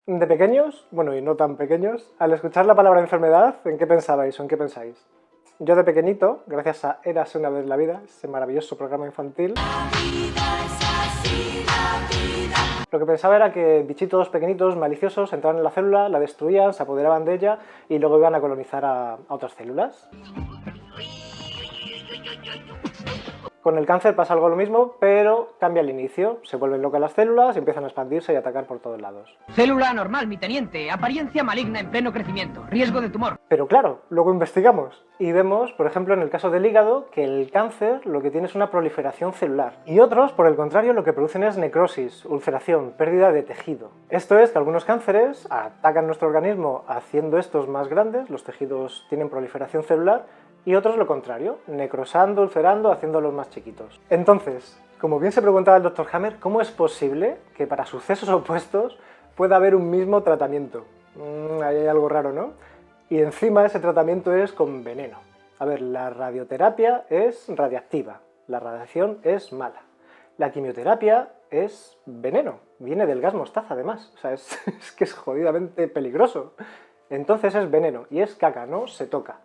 De pequeños, bueno, y no tan pequeños, al escuchar la palabra enfermedad, ¿en qué pensabais o en qué pensáis? Yo de pequeñito, gracias a Érase una vez la vida, ese maravilloso programa infantil, lo que pensaba era que bichitos pequeñitos, maliciosos, entraban en la célula, la destruían, se apoderaban de ella y luego iban a colonizar a otras células. Con el cáncer pasa algo lo mismo, pero cambia el inicio. Se vuelven locas las células y empiezan a expandirse y atacar por todos lados. Célula anormal, mi teniente. Apariencia maligna en pleno crecimiento. Riesgo de tumor. Pero claro, luego investigamos y vemos, por ejemplo, en el caso del hígado, que el cáncer lo que tiene es una proliferación celular. Y otros, por el contrario, lo que producen es necrosis, ulceración, pérdida de tejido. Esto es que algunos cánceres atacan nuestro organismo haciendo estos más grandes, los tejidos tienen proliferación celular, y otros lo contrario, necrosando, ulcerando, haciéndolos más chiquitos. Entonces, como bien se preguntaba el Dr. Hammer, ¿cómo es posible que para sucesos opuestos pueda haber un mismo tratamiento? Ahí hay algo raro, ¿no? Y encima ese tratamiento es con veneno. A ver, la radioterapia es radiactiva, la radiación es mala. La quimioterapia es veneno, viene del gas mostaza además, o sea, es que es jodidamente peligroso. Entonces es veneno y es caca, no se toca.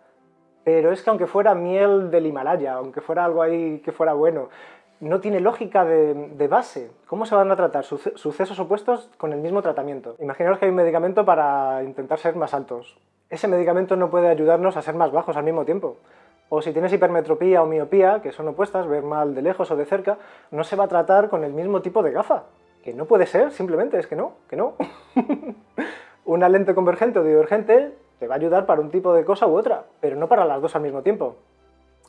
Pero es que aunque fuera miel del Himalaya, aunque fuera algo ahí que fuera bueno, no tiene lógica de base. ¿Cómo se van a tratar sucesos opuestos con el mismo tratamiento? Imaginaos que hay un medicamento para intentar ser más altos. Ese medicamento no puede ayudarnos a ser más bajos al mismo tiempo. O si tienes hipermetropía o miopía, que son opuestas, ver mal de lejos o de cerca, no se va a tratar con el mismo tipo de gafa. Que no puede ser, simplemente, es que no, que no. Una lente convergente o divergente te va a ayudar para un tipo de cosa u otra, pero no para las dos al mismo tiempo.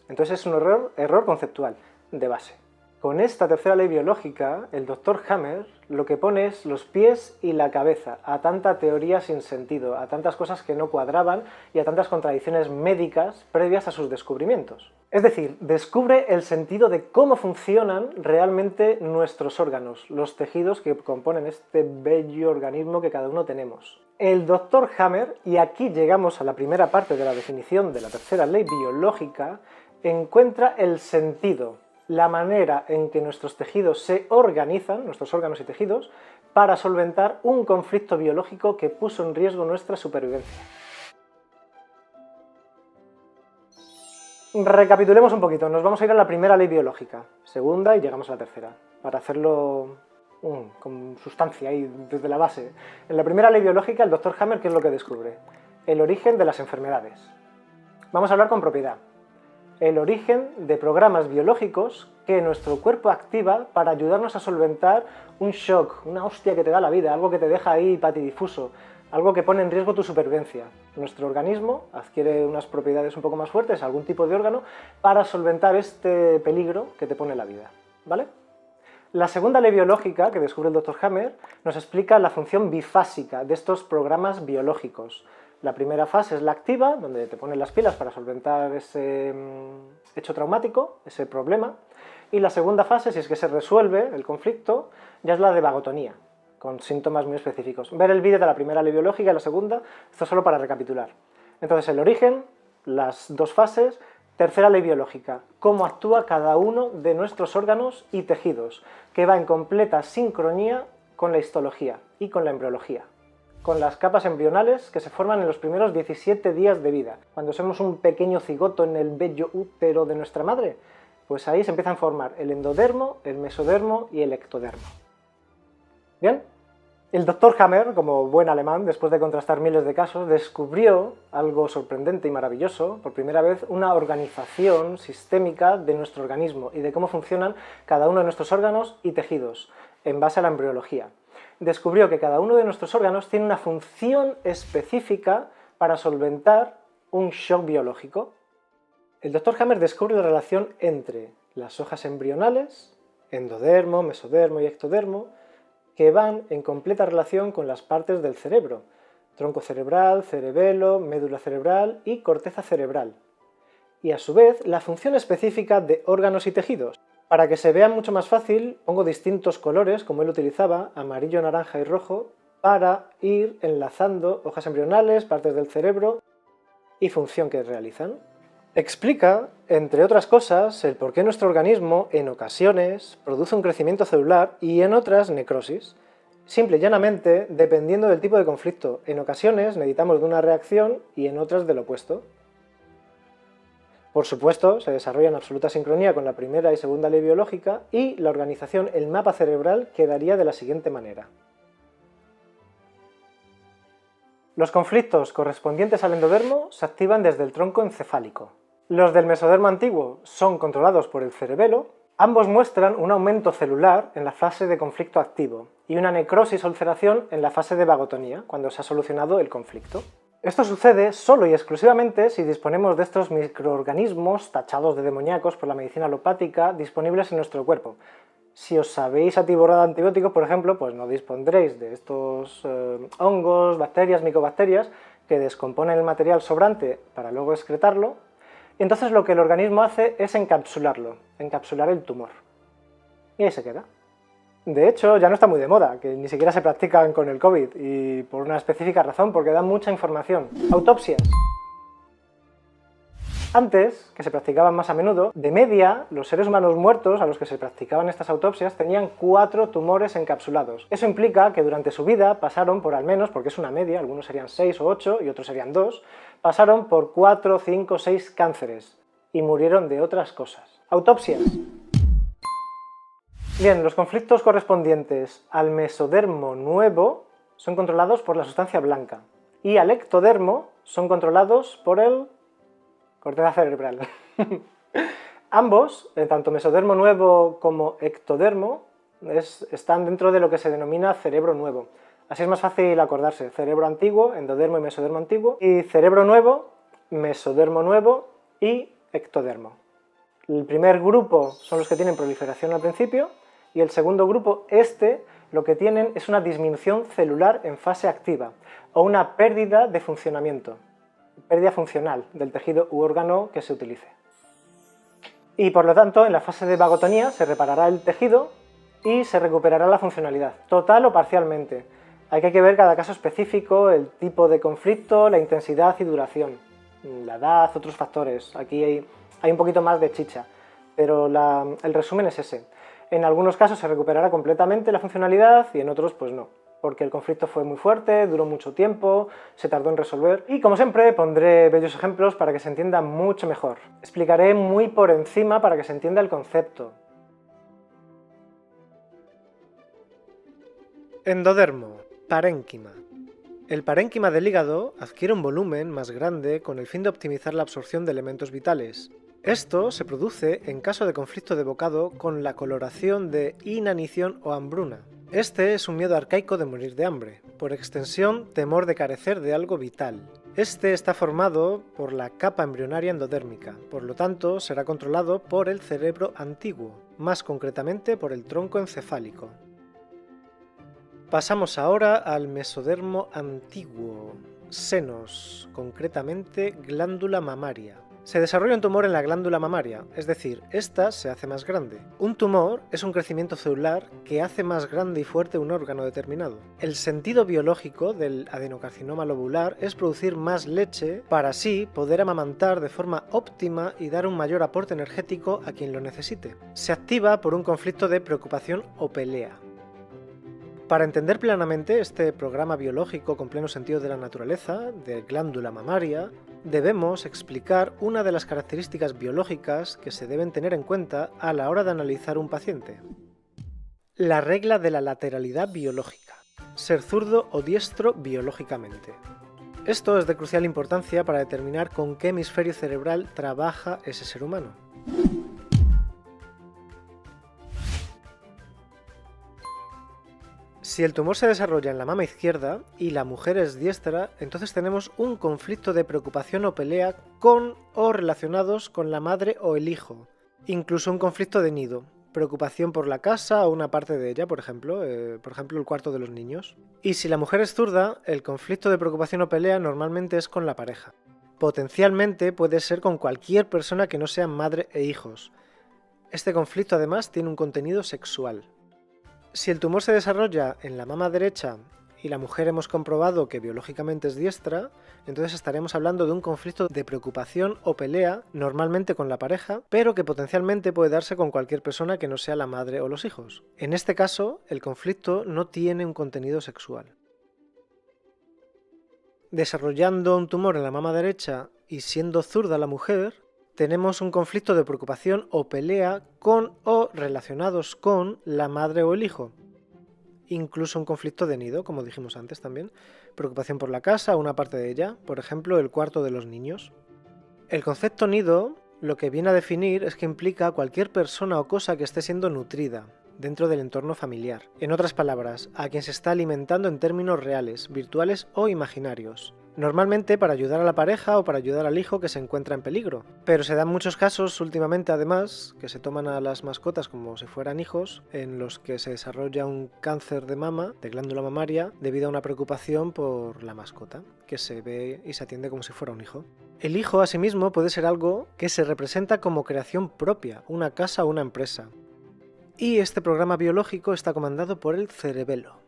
Entonces es un error conceptual, de base. Con esta tercera ley biológica, el Dr. Hammer lo que pone es los pies y la cabeza a tanta teoría sin sentido, a tantas cosas que no cuadraban y a tantas contradicciones médicas previas a sus descubrimientos. Es decir, descubre el sentido de cómo funcionan realmente nuestros órganos, los tejidos que componen este bello organismo que cada uno tenemos. El Dr. Hammer, y aquí llegamos a la primera parte de la definición de la tercera ley biológica, encuentra el sentido, la manera en que nuestros tejidos se organizan, nuestros órganos y tejidos, para solventar un conflicto biológico que puso en riesgo nuestra supervivencia. Recapitulemos un poquito, nos vamos a ir a la primera ley biológica, segunda y llegamos a la tercera, para hacerlo con sustancia ahí desde la base. En la primera ley biológica, el Dr. Hammer, ¿qué es lo que descubre? El origen de las enfermedades. Vamos a hablar con propiedad. El origen de programas biológicos que nuestro cuerpo activa para ayudarnos a solventar un shock, una hostia que te da la vida, algo que te deja ahí patidifuso, algo que pone en riesgo tu supervivencia. Nuestro organismo adquiere unas propiedades un poco más fuertes, algún tipo de órgano, para solventar este peligro que te pone la vida, ¿vale? La segunda ley biológica que descubre el Dr. Hammer nos explica la función bifásica de estos programas biológicos. La primera fase es la activa, donde te ponen las pilas para solventar ese hecho traumático, ese problema, y la segunda fase, si es que se resuelve el conflicto, ya es la de vagotonía, con síntomas muy específicos. Ver el vídeo de la primera ley biológica y la segunda, esto solo para recapitular. Entonces, el origen, las dos fases. Tercera ley biológica, cómo actúa cada uno de nuestros órganos y tejidos, que va en completa sincronía con la histología y con la embriología, con las capas embrionales que se forman en los primeros 17 días de vida. Cuando somos un pequeño cigoto en el bello útero de nuestra madre, pues ahí se empiezan a formar el endodermo, el mesodermo y el ectodermo. ¿Bien? El Dr. Hammer, como buen alemán, después de contrastar miles de casos, descubrió algo sorprendente y maravilloso, por primera vez, una organización sistémica de nuestro organismo y de cómo funcionan cada uno de nuestros órganos y tejidos, en base a la embriología. Descubrió que cada uno de nuestros órganos tiene una función específica para solventar un shock biológico. El Dr. Hammer descubre la relación entre las hojas embrionales, endodermo, mesodermo y ectodermo, que van en completa relación con las partes del cerebro, tronco cerebral, cerebelo, médula cerebral y corteza cerebral, y a su vez la función específica de órganos y tejidos. Para que se vea mucho más fácil, pongo distintos colores, como él utilizaba, amarillo, naranja y rojo, para ir enlazando hojas embrionales, partes del cerebro y función que realizan. Explica, entre otras cosas, el por qué nuestro organismo en ocasiones produce un crecimiento celular y en otras necrosis. Simple y llanamente, dependiendo del tipo de conflicto. En ocasiones necesitamos de una reacción y en otras del opuesto. Por supuesto, se desarrolla en absoluta sincronía con la primera y segunda ley biológica y la organización, el mapa cerebral, quedaría de la siguiente manera. Los conflictos correspondientes al endodermo se activan desde el tronco encefálico. Los del mesodermo antiguo son controlados por el cerebelo. Ambos muestran un aumento celular en la fase de conflicto activo y una necrosis o ulceración en la fase de vagotonía, cuando se ha solucionado el conflicto. Esto sucede solo y exclusivamente si disponemos de estos microorganismos tachados de demoníacos por la medicina alopática disponibles en nuestro cuerpo. Si os habéis atiborrado de antibióticos, por ejemplo, pues no dispondréis de estos hongos, bacterias, micobacterias que descomponen el material sobrante para luego excretarlo. Y entonces lo que el organismo hace es encapsularlo, encapsular el tumor. Y ahí se queda. De hecho, ya no está muy de moda, que ni siquiera se practican con el COVID, y por una específica razón, porque dan mucha información. Autopsias. Antes, que se practicaban más a menudo, de media, los seres humanos muertos a los que se practicaban estas autopsias tenían 4 tumores encapsulados. Eso implica que durante su vida pasaron por al menos, porque es una media, algunos serían 6 o 8 y otros serían 2, pasaron por 4, 5, 6 cánceres y murieron de otras cosas. Autopsias. Bien, los conflictos correspondientes al mesodermo nuevo son controlados por la sustancia blanca y al ectodermo son controlados por el corteza cerebral. Ambos, tanto mesodermo nuevo como ectodermo, están dentro de lo que se denomina cerebro nuevo. Así es más fácil acordarse: cerebro antiguo, endodermo y mesodermo antiguo, y cerebro nuevo, mesodermo nuevo y ectodermo. El primer grupo son los que tienen proliferación al principio, y el segundo grupo, lo que tienen es una disminución celular en fase activa, o una pérdida de funcionamiento, pérdida funcional del tejido u órgano que se utilice. Y por lo tanto, en la fase de vagotonía se reparará el tejido y se recuperará la funcionalidad, total o parcialmente. Hay que ver cada caso específico, el tipo de conflicto, la intensidad y duración, la edad, otros factores. Aquí hay un poquito más de chicha, pero el resumen es ese. En algunos casos se recuperará completamente la funcionalidad y en otros pues no, porque el conflicto fue muy fuerte, duró mucho tiempo, se tardó en resolver. Y como siempre pondré bellos ejemplos para que se entienda mucho mejor. Explicaré muy por encima para que se entienda el concepto. Endodermo, parénquima. El parénquima del hígado adquiere un volumen más grande con el fin de optimizar la absorción de elementos vitales. Esto se produce en caso de conflicto de bocado con la coloración de inanición o hambruna. Este es un miedo arcaico de morir de hambre, por extensión, temor de carecer de algo vital. Este está formado por la capa embrionaria endodérmica, por lo tanto será controlado por el cerebro antiguo, más concretamente por el tronco encefálico. Pasamos ahora al mesodermo antiguo, senos, concretamente glándula mamaria. Se desarrolla un tumor en la glándula mamaria, es decir, esta se hace más grande. Un tumor es un crecimiento celular que hace más grande y fuerte un órgano determinado. El sentido biológico del adenocarcinoma lobular es producir más leche para así poder amamantar de forma óptima y dar un mayor aporte energético a quien lo necesite. Se activa por un conflicto de preocupación o pelea. Para entender plenamente este programa biológico con pleno sentido de la naturaleza, de glándula mamaria, debemos explicar una de las características biológicas que se deben tener en cuenta a la hora de analizar un paciente. La regla de la lateralidad biológica. Ser zurdo o diestro biológicamente. Esto es de crucial importancia para determinar con qué hemisferio cerebral trabaja ese ser humano. Si el tumor se desarrolla en la mama izquierda y la mujer es diestra, entonces tenemos un conflicto de preocupación o pelea con o relacionados con la madre o el hijo. Incluso un conflicto de nido, preocupación por la casa o una parte de ella, por ejemplo el cuarto de los niños. Y si la mujer es zurda, el conflicto de preocupación o pelea normalmente es con la pareja. Potencialmente puede ser con cualquier persona que no sea madre e hijos. Este conflicto además tiene un contenido sexual. Si el tumor se desarrolla en la mama derecha y la mujer hemos comprobado que biológicamente es diestra, entonces estaremos hablando de un conflicto de preocupación o pelea, normalmente con la pareja, pero que potencialmente puede darse con cualquier persona que no sea la madre o los hijos. En este caso, el conflicto no tiene un contenido sexual. Desarrollando un tumor en la mama derecha y siendo zurda la mujer, tenemos un conflicto de preocupación o pelea con o relacionados con la madre o el hijo. Incluso un conflicto de nido, como dijimos antes también. Preocupación por la casa o una parte de ella, por ejemplo, el cuarto de los niños. El concepto nido lo que viene a definir es que implica a cualquier persona o cosa que esté siendo nutrida dentro del entorno familiar. En otras palabras, a quien se está alimentando en términos reales, virtuales o imaginarios. Normalmente para ayudar a la pareja o para ayudar al hijo que se encuentra en peligro. Pero se dan muchos casos últimamente además que se toman a las mascotas como si fueran hijos, en los que se desarrolla un cáncer de mama, de glándula mamaria, debido a una preocupación por la mascota, que se ve y se atiende como si fuera un hijo. El hijo asimismo puede ser algo que se representa como creación propia, una casa o una empresa. Y este programa biológico está comandado por el cerebelo.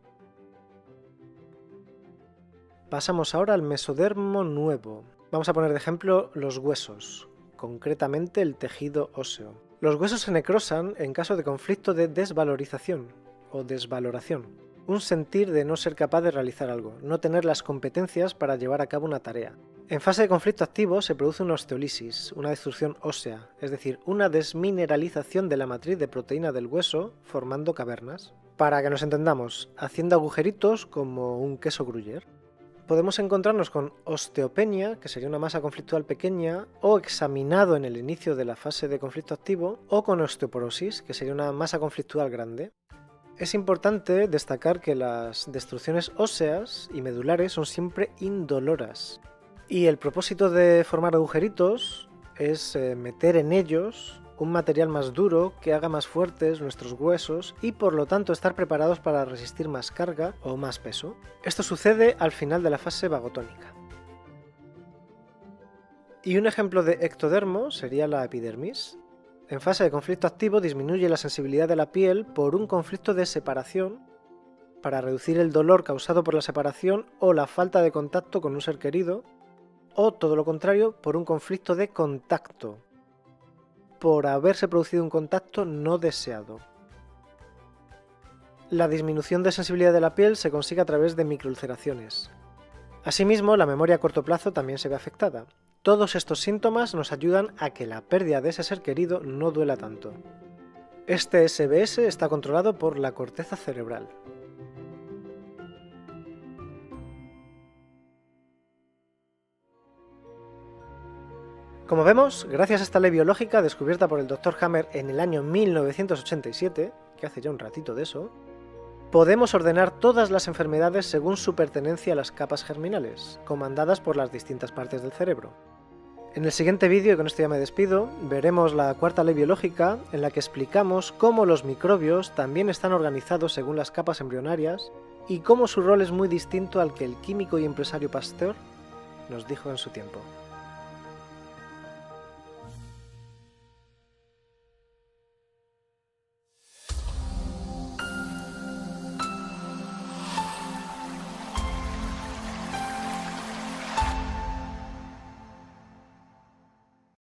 Pasamos ahora al mesodermo nuevo. Vamos a poner de ejemplo los huesos, concretamente el tejido óseo. Los huesos se necrosan en caso de conflicto de desvalorización o desvaloración, un sentir de no ser capaz de realizar algo, no tener las competencias para llevar a cabo una tarea. En fase de conflicto activo se produce una osteólisis, una destrucción ósea, es decir, una desmineralización de la matriz de proteína del hueso formando cavernas. Para que nos entendamos, haciendo agujeritos como un queso gruyère. Podemos encontrarnos con osteopenia, que sería una masa conflictual pequeña, o examinado en el inicio de la fase de conflicto activo, o con osteoporosis, que sería una masa conflictual grande. Es importante destacar que las destrucciones óseas y medulares son siempre indoloras. Y el propósito de formar agujeritos es meter en ellos un material más duro que haga más fuertes nuestros huesos y por lo tanto estar preparados para resistir más carga o más peso. Esto sucede al final de la fase vagotónica. Y un ejemplo de ectodermo sería la epidermis. En fase de conflicto activo disminuye la sensibilidad de la piel por un conflicto de separación para reducir el dolor causado por la separación o la falta de contacto con un ser querido, o todo lo contrario, por un conflicto de contacto, por haberse producido un contacto no deseado. La disminución de sensibilidad de la piel se consigue a través de microulceraciones. Asimismo, la memoria a corto plazo también se ve afectada. Todos estos síntomas nos ayudan a que la pérdida de ese ser querido no duela tanto. Este SBS está controlado por la corteza cerebral. Como vemos, gracias a esta ley biológica descubierta por el Dr. Hammer en el año 1987, que hace ya un ratito de eso, podemos ordenar todas las enfermedades según su pertenencia a las capas germinales, comandadas por las distintas partes del cerebro. En el siguiente vídeo, y con esto ya me despido, veremos la cuarta ley biológica en la que explicamos cómo los microbios también están organizados según las capas embrionarias y cómo su rol es muy distinto al que el químico y empresario Pasteur nos dijo en su tiempo.